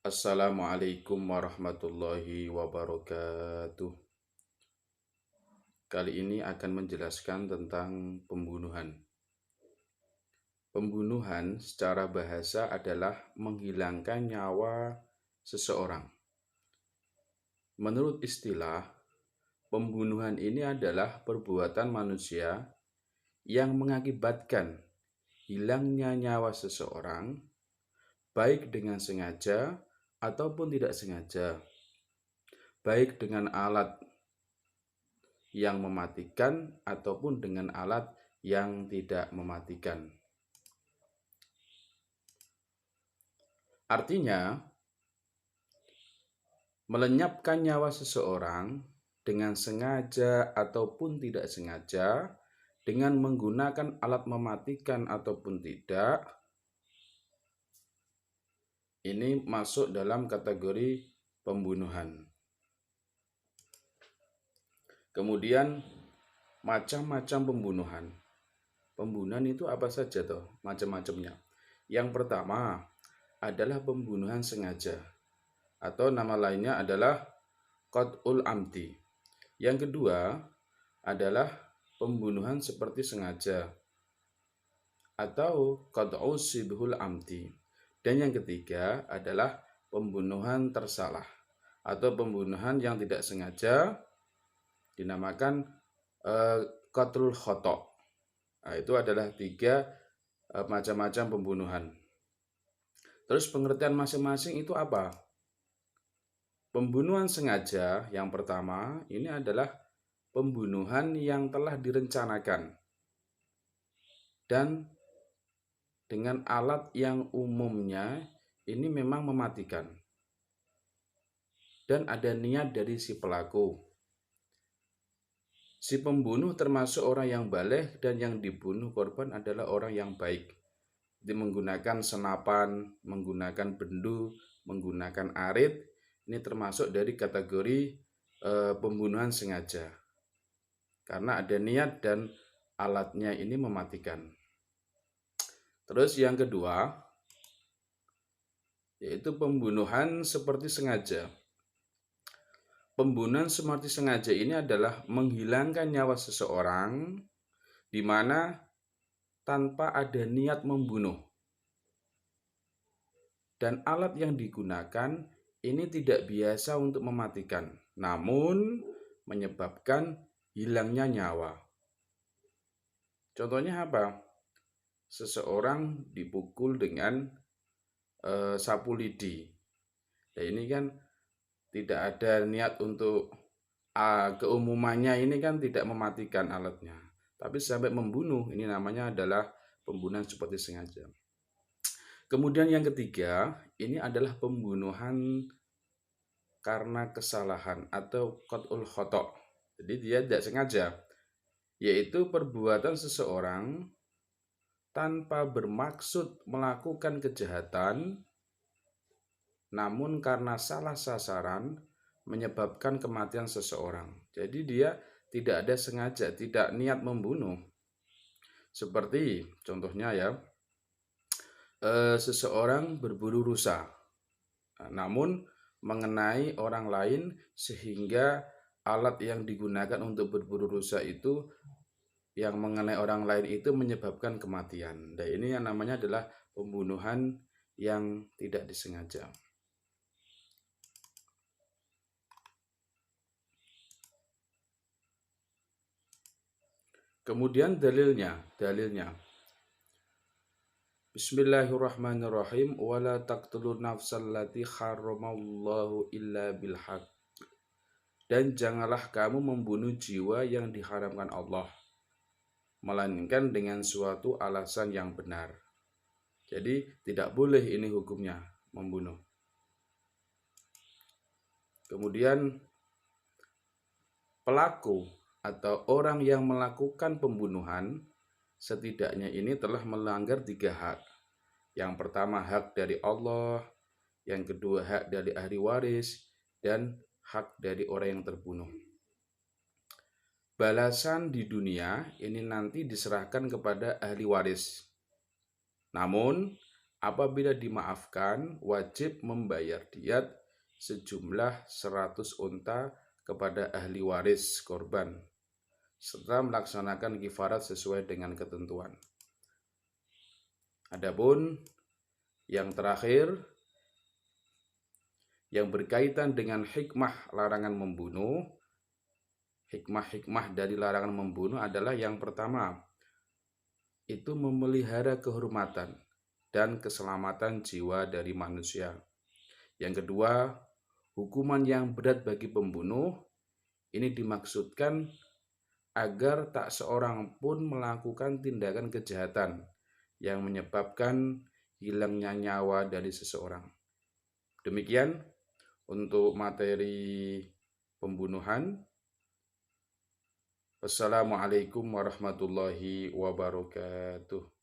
Assalamualaikum warahmatullahi wabarakatuh. Kali ini akan menjelaskan tentang pembunuhan. Pembunuhan secara bahasa adalah menghilangkan nyawa seseorang. Menurut istilah, pembunuhan ini adalah perbuatan manusia yang mengakibatkan hilangnya nyawa seseorang, baik dengan sengaja ataupun tidak sengaja, baik dengan alat yang mematikan ataupun dengan alat yang tidak mematikan. Artinya, melenyapkan nyawa seseorang dengan sengaja ataupun tidak sengaja, dengan menggunakan alat mematikan ataupun tidak, ini masuk dalam kategori pembunuhan. Kemudian macam-macam pembunuhan. Pembunuhan itu apa saja toh? Macam-macamnya. Yang pertama adalah pembunuhan sengaja, atau nama lainnya adalah qat'ul amdi. Yang kedua adalah pembunuhan seperti sengaja, atau qat'u shibhul amdi. Dan yang ketiga adalah pembunuhan tersalah, atau pembunuhan yang tidak sengaja, dinamakan qatlul khata'. Nah, itu adalah tiga macam-macam pembunuhan. Terus pengertian masing-masing itu apa? Pembunuhan sengaja yang pertama ini adalah pembunuhan yang telah direncanakan dan dengan alat yang umumnya ini memang mematikan dan ada niat dari si pelaku. Si pembunuh termasuk orang yang baligh dan yang dibunuh korban adalah orang yang baik. Dia menggunakan senapan, menggunakan bendu, menggunakan arit, ini termasuk dari kategori pembunuhan sengaja. Karena ada niat dan alatnya ini mematikan. Terus yang kedua, yaitu pembunuhan seperti sengaja. Pembunuhan seperti sengaja ini adalah menghilangkan nyawa seseorang di mana tanpa ada niat membunuh. Dan alat yang digunakan ini tidak biasa untuk mematikan, namun menyebabkan hilangnya nyawa. Contohnya apa? Seseorang dipukul dengan sapu lidi. Nah, ini kan tidak ada niat untuk keumumannya ini kan tidak mematikan alatnya, tapi sampai membunuh, ini namanya adalah pembunuhan seperti sengaja. Kemudian yang ketiga, ini adalah pembunuhan karena kesalahan atau qat'ul khata'. Jadi dia tidak sengaja, yaitu perbuatan seseorang tanpa bermaksud melakukan kejahatan, namun karena salah sasaran menyebabkan kematian seseorang. Jadi dia tidak ada sengaja, tidak niat membunuh. Seperti contohnya ya, seseorang berburu rusa, namun mengenai orang lain sehingga alat yang digunakan untuk berburu rusa itu yang mengenai orang lain itu menyebabkan kematian. Dan ini yang namanya adalah pembunuhan yang tidak disengaja. Kemudian dalilnya. Bismillahirrahmanirrahim. Wala taqtulun nafsal lati haramallahu illa bilhaq. Dan janganlah kamu membunuh jiwa yang diharamkan Allah, melainkan dengan suatu alasan yang benar. Jadi tidak boleh ini hukumnya membunuh. Kemudian pelaku atau orang yang melakukan pembunuhan setidaknya ini telah melanggar 3 hak. Yang pertama hak dari Allah, yang kedua hak dari ahli waris, dan hak dari orang yang terbunuh. Balasan di dunia ini nanti diserahkan kepada ahli waris. Namun Apabila dimaafkan, wajib membayar diat sejumlah 100 unta kepada ahli waris korban, serta melaksanakan kifarat sesuai dengan ketentuan. Adapun yang terakhir, yang berkaitan dengan hikmah larangan membunuh, hikmah-hikmah dari larangan membunuh adalah yang pertama, itu memelihara kehormatan dan keselamatan jiwa dari manusia. Yang kedua, hukuman yang berat bagi pembunuh, ini dimaksudkan agar tak seorang pun melakukan tindakan kejahatan yang menyebabkan hilangnya nyawa dari seseorang. Demikian untuk materi pembunuhan. Wassalamualaikum warahmatullahi wabarakatuh.